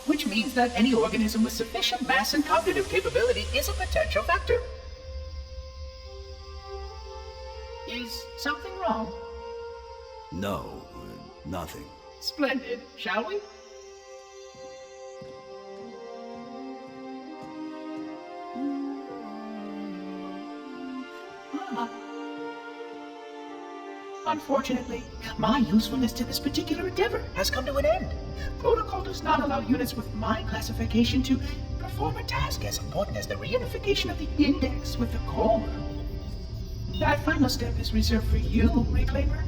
which means that any organism with sufficient mass and cognitive capability is a potential vector. Is something wrong? No, nothing. Splendid, shall we? Unfortunately, my usefulness to this particular endeavor has come to an end. Protocol does not allow units with my classification to perform a task as important as the reunification of the index with the core. That final step is reserved for you, Reclaimer.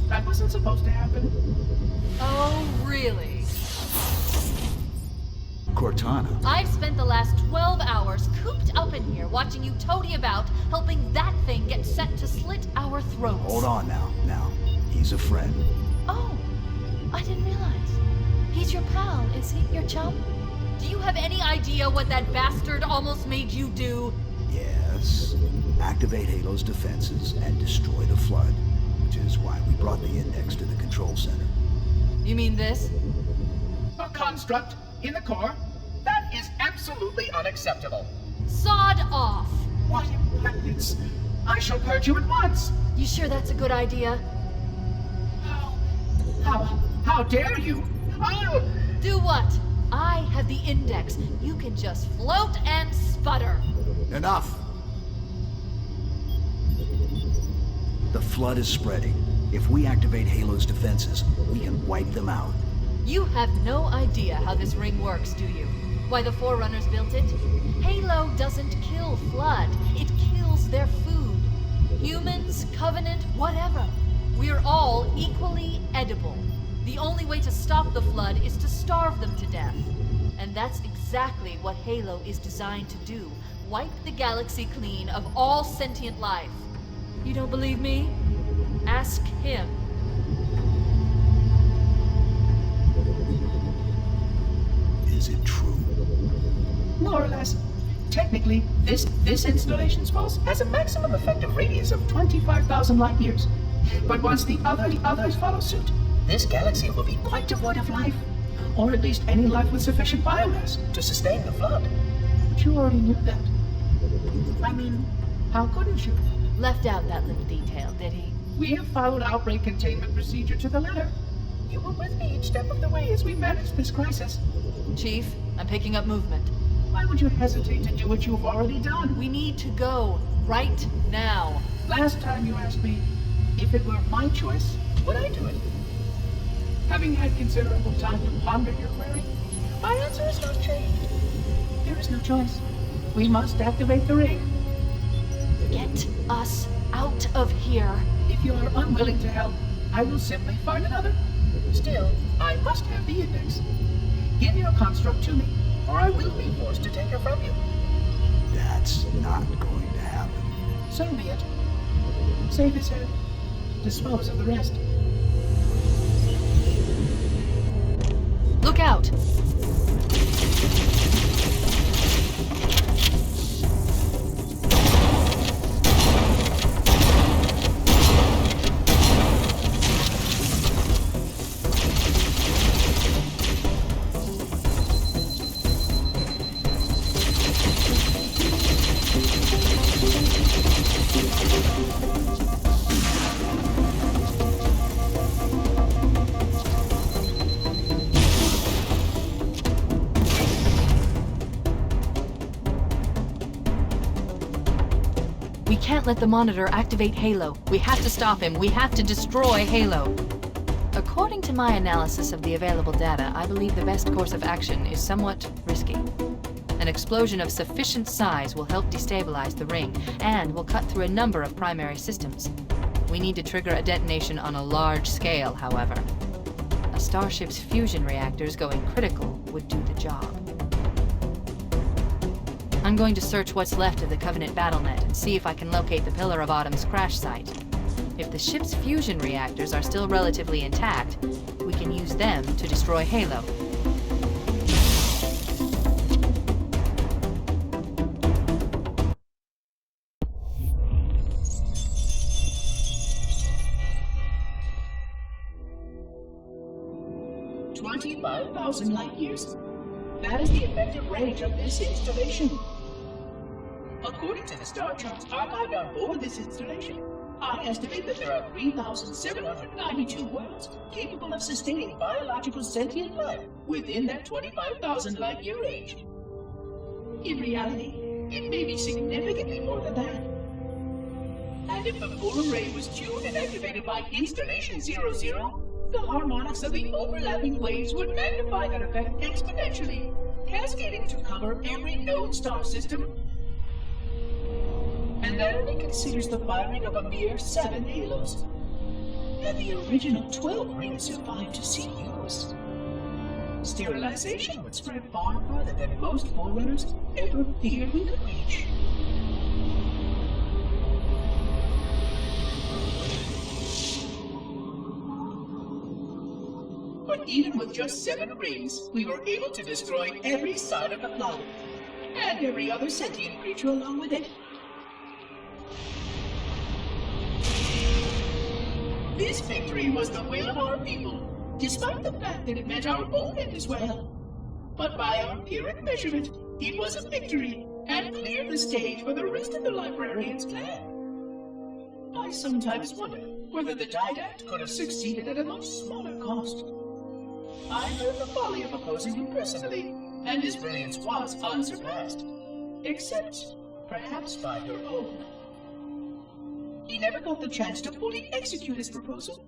That wasn't supposed to happen. Oh, really? Cortana. I've spent the last 12 hours cooped up in here watching you toady about, helping that thing get set to slit our throats. Hold on now. He's a friend. Oh, I didn't realize. He's your pal, is he? Your chum? Do you have any idea what that bastard almost made you do? Yes. Activate Halo's defenses and destroy the Flood. Which is why we brought the index to the control center. You mean this? A construct in the core? That is absolutely unacceptable. Sod off! What impertinence! I shall purge you at once! You sure that's a good idea? How dare you? I'll... Do what? I have the index. You can just float and sputter. Enough! The Flood is spreading. If we activate Halo's defenses, we can wipe them out. You have no idea how this ring works, do you? Why the Forerunners built it? Halo doesn't kill Flood. It kills their food. Humans, Covenant, whatever. We're all equally edible. The only way to stop the Flood is to starve them to death. And that's exactly what Halo is designed to do. Wipe the galaxy clean of all sentient life. You don't believe me? Ask him. Is it true? More or less. Technically, this installation's pulse has a maximum effective radius of 25,000 light years. But once the others follow suit, this galaxy will be quite devoid of life. Or at least any life with sufficient biomass to sustain the Flood. But you already knew that. I mean, how couldn't you? Left out that little detail, did he? We have followed outbreak containment procedure to the letter. You were with me each step of the way as we managed this crisis. Chief, I'm picking up movement. Why would you hesitate to do what you've already done? We need to go. Right now. Last time you asked me, if it were my choice, would I do it? Having had considerable time to ponder your query, my answer has not changed. There is no choice. We must activate the ring. Get us out of here. If you are unwilling to help, I will simply find another. Still, I must have the index. Give your construct to me, or I will be forced to take her from you. That's not going to happen. So be it. Save his head. Dispose of the rest. Look out! We can't let the Monitor activate Halo. We have to stop him. We have to destroy Halo. According to my analysis of the available data, I believe the best course of action is somewhat risky. An explosion of sufficient size will help destabilize the ring, and will cut through a number of primary systems. We need to trigger a detonation on a large scale, however. A starship's fusion reactors going critical would do the job. I'm going to search what's left of the Covenant BattleNet and see if I can locate the Pillar of Autumn's crash site. If the ship's fusion reactors are still relatively intact, we can use them to destroy Halo. 25,000 light years. That is the effective range of this installation. According to the star charts archived on board this installation, I estimate that there are 3,792 worlds capable of sustaining biological sentient life within that 25,000 light year range. In reality, it may be significantly more than that. And if the full array was tuned and activated by Installation 00, the harmonics of the overlapping waves would magnify that effect exponentially, cascading to cover every known star system. And that only considers the firing of a mere 7 halos. And the original 12 rings survived to see use. Sterilization would spread far farther than most forerunners ever feared we could reach. But even with just 7 rings, we were able to destroy every side of the planet, and every other sentient creature along with it. This victory was the will of our people, despite the fact that it meant our own end as well. But by our empiric measurement, it was a victory, and cleared the stage for the rest of the librarian's plan. I sometimes wonder whether the Didact could have succeeded at a much smaller cost. I learned the folly of opposing him personally, and his brilliance was unsurpassed, except perhaps by her own. He never got the chance to fully execute his proposal.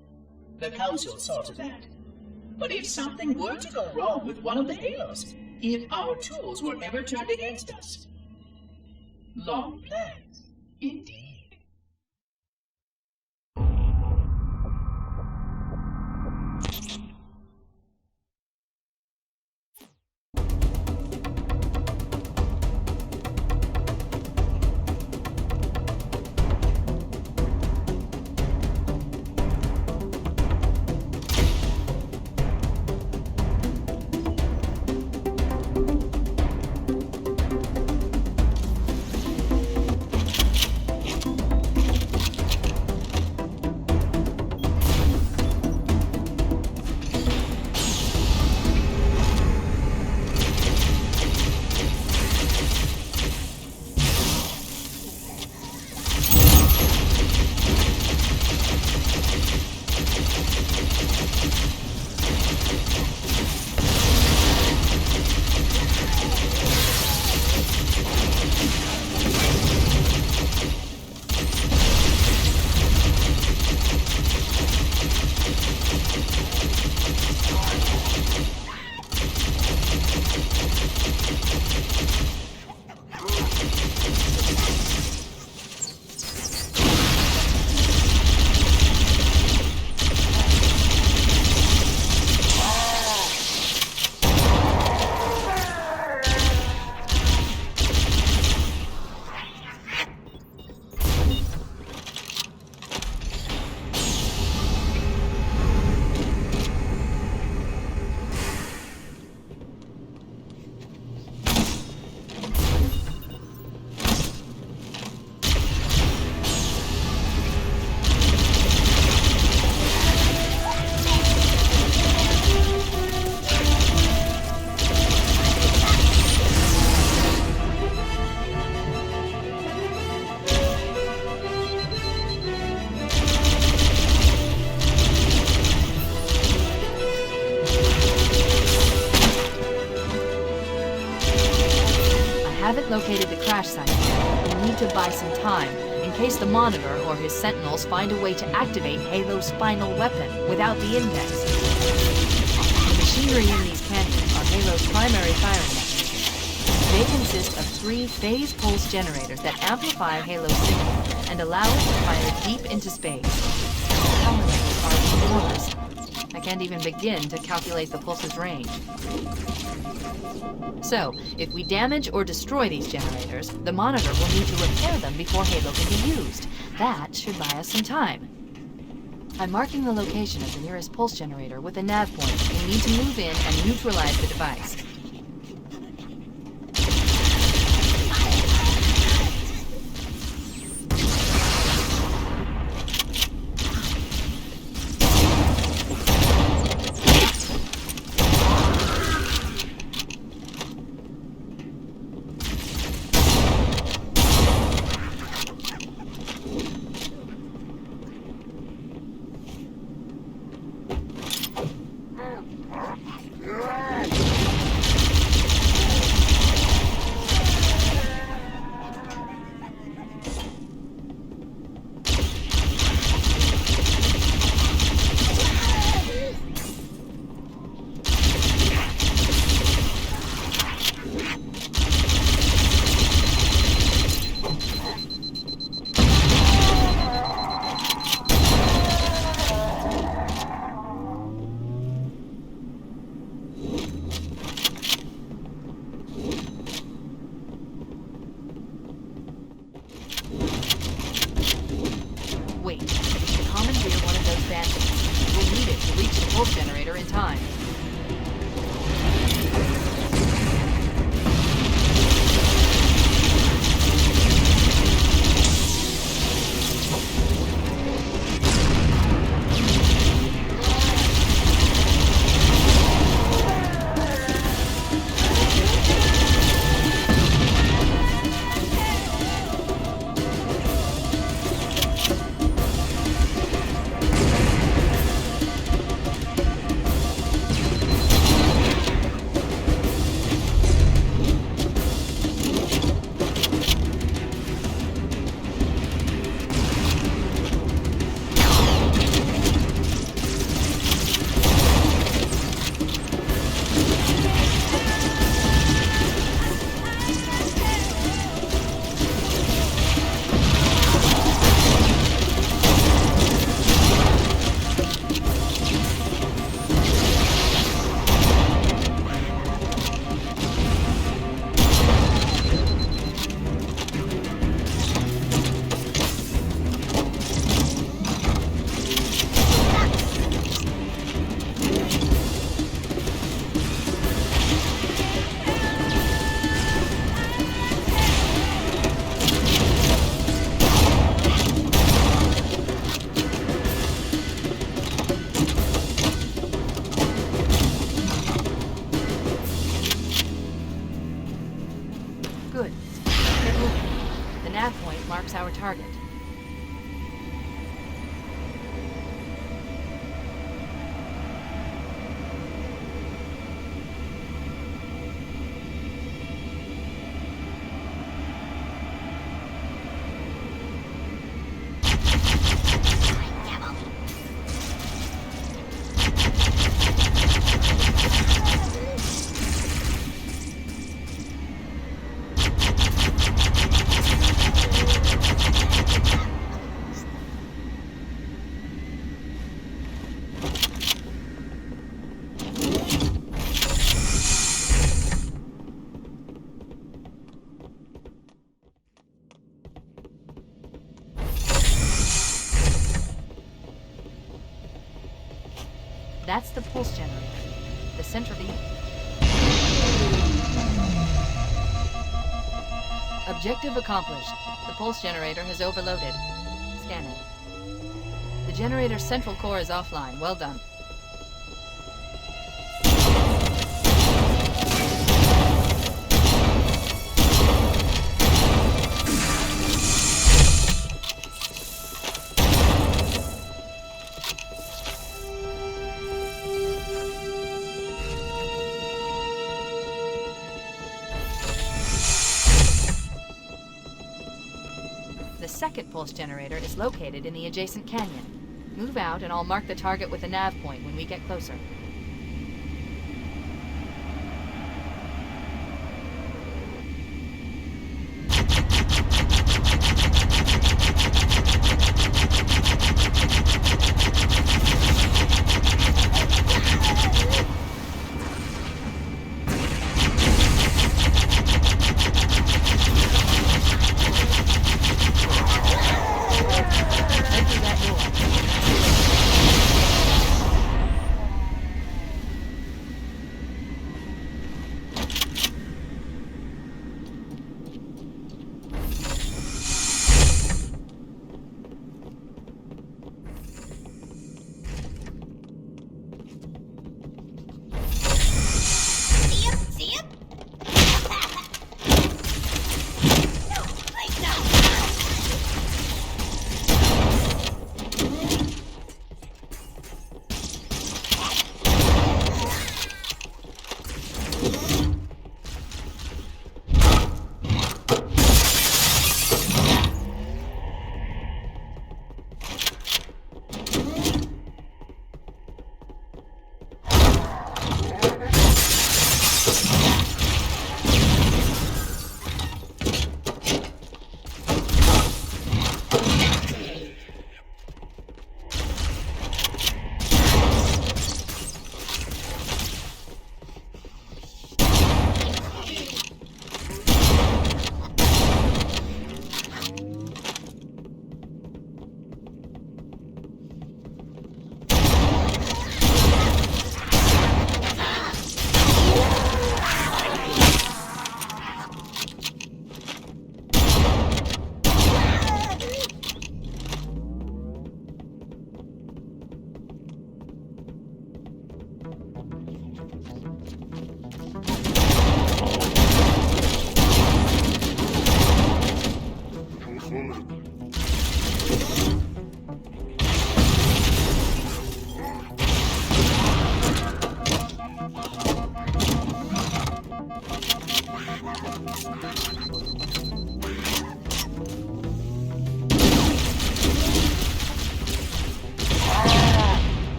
The Council saw to that. But if something were to go wrong with one of the halos, if our tools were ever turned against us. Long plans, indeed. Located the crash site. We need to buy some time, in case the Monitor or his Sentinels find a way to activate Halo's final weapon without the index. The machinery in these canyons are Halo's primary firing methods. They consist of 3 phase pulse generators that amplify Halo's signal and allow it to fire deep into space. The power levels are enormous. I can't even begin to calculate the pulse's range. So, if we damage or destroy these generators, the Monitor will need to repair them before Halo can be used. That should buy us some time. I'm marking the location of the nearest pulse generator with a nav point. We need to move in and neutralize the device. pulse generator in time. Good. Get moving. The nav point marks our target. That's the pulse generator. The central Objective accomplished. The pulse generator has overloaded. Scanning. The generator's central core is offline. Well done. The second pulse generator is located in the adjacent canyon. Move out and I'll mark the target with a nav point when we get closer.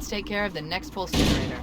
Let's take care of the next pulse generator.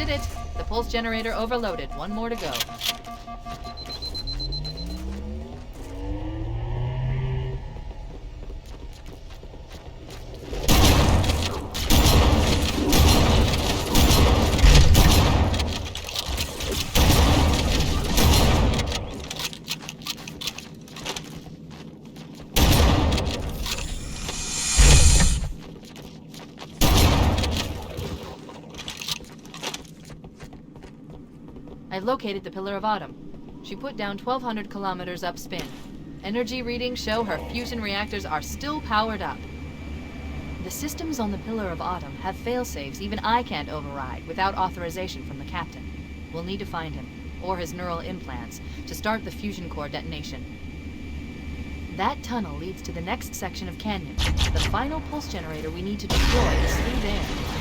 did it. The pulse generator overloaded. One more to go. I've located the Pillar of Autumn. She put down 1,200 kilometers upspin. Energy readings show her fusion reactors are still powered up. The systems on the Pillar of Autumn have failsafes even I can't override without authorization from the captain. We'll need to find him, or his neural implants, to start the fusion core detonation. That tunnel leads to the next section of canyon. The final pulse generator we need to deploy is through there.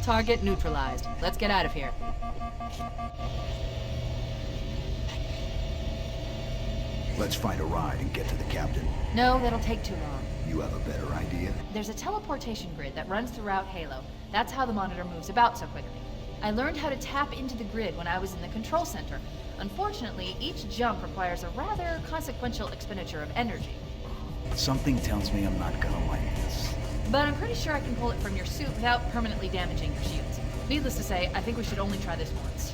target neutralized. Let's get out of here. Let's find a ride and get to the captain. No, that'll take too long. You have a better idea? There's a teleportation grid that runs throughout Halo. That's how the monitor moves about so quickly. I learned how to tap into the grid when I was in the control center. Unfortunately, each jump requires a rather consequential expenditure of energy. Something tells me I'm not gonna like this. But I'm pretty sure I can pull it from your suit without permanently damaging your shields. Needless to say, I think we should only try this once.